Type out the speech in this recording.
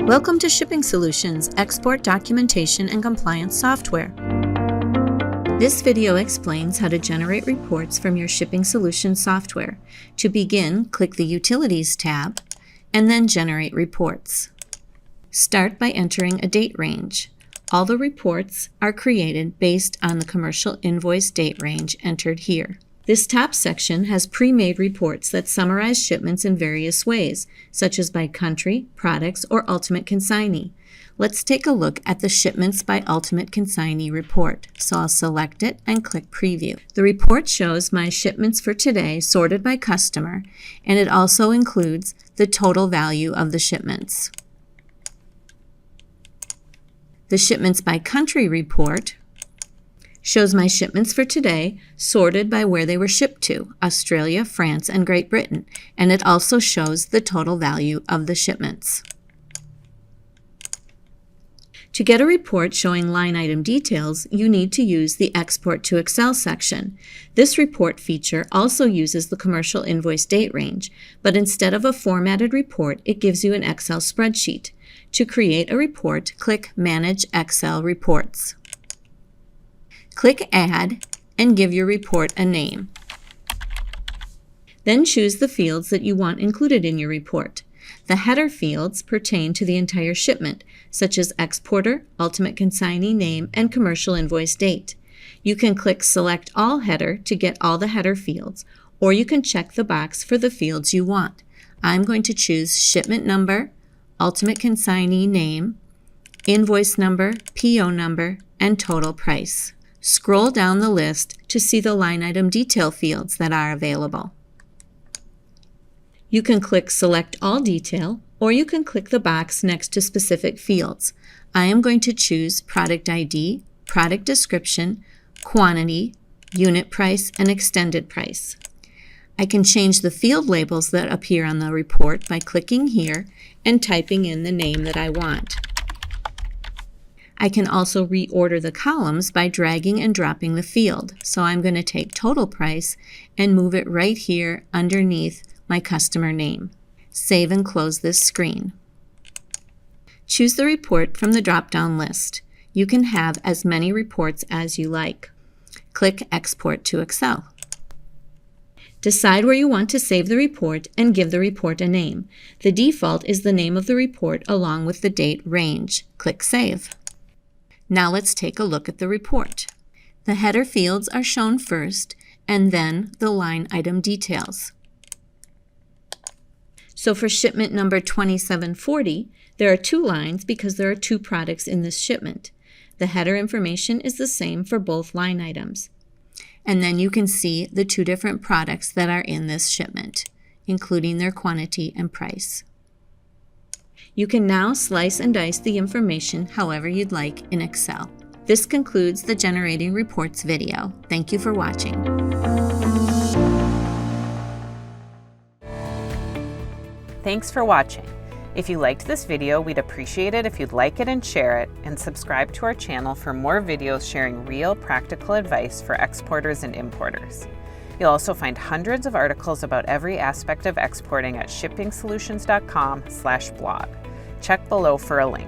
Welcome to Shipping Solutions Export Documentation and Compliance Software. This video explains how to generate reports from your Shipping Solutions software. To begin, click the Utilities tab and then Generate Reports. Start by entering a date range. All the reports are created based on the commercial invoice date range entered here. This top section has pre-made reports that summarize shipments in various ways, such as by country, products, or ultimate consignee. Let's take a look at the Shipments by Ultimate Consignee report. So I'll select it and click Preview. The report shows my shipments for today sorted by customer, and it also includes the total value of the shipments. The Shipments by Country report shows my shipments for today sorted by where they were shipped to, Australia, France, and Great Britain, and it also shows the total value of the shipments. To get a report showing line item details, you need to use the Export to Excel section. This report feature also uses the commercial invoice date range, but instead of a formatted report, it gives you an Excel spreadsheet. To create a report, click Manage Excel Reports. Click Add and give your report a name. Then choose the fields that you want included in your report. The header fields pertain to the entire shipment, such as exporter, ultimate consignee name, and commercial invoice date. You can click Select All Header to get all the header fields, or you can check the box for the fields you want. I'm going to choose shipment number, ultimate consignee name, invoice number, PO number, and total price. Scroll down the list to see the line item detail fields that are available. You can click Select All Detail, or you can click the box next to specific fields. I am going to choose Product ID, Product Description, Quantity, Unit Price, and Extended Price. I can change the field labels that appear on the report by clicking here and typing in the name that I want. I can also reorder the columns by dragging and dropping the field. So I'm going to take total price and move it right here underneath my customer name. Save and close this screen. Choose the report from the drop-down list. You can have as many reports as you like. Click Export to Excel. Decide where you want to save the report and give the report a name. The default is the name of the report along with the date range. Click Save. Now let's take a look at the report. The header fields are shown first, and then the line item details. So for shipment number 2740, there are two lines because there are two products in this shipment. The header information is the same for both line items. And then you can see the two different products that are in this shipment, including their quantity and price. You can now slice and dice the information however you'd like in Excel. This concludes the Generating Reports video. Thank you for watching. Thanks for watching. If you liked this video, we'd appreciate it if you'd like it and share it, and subscribe to our channel for more videos sharing real practical advice for exporters and importers. You'll also find hundreds of articles about every aspect of exporting at shippingsolutions.com/blog. Check below for a link.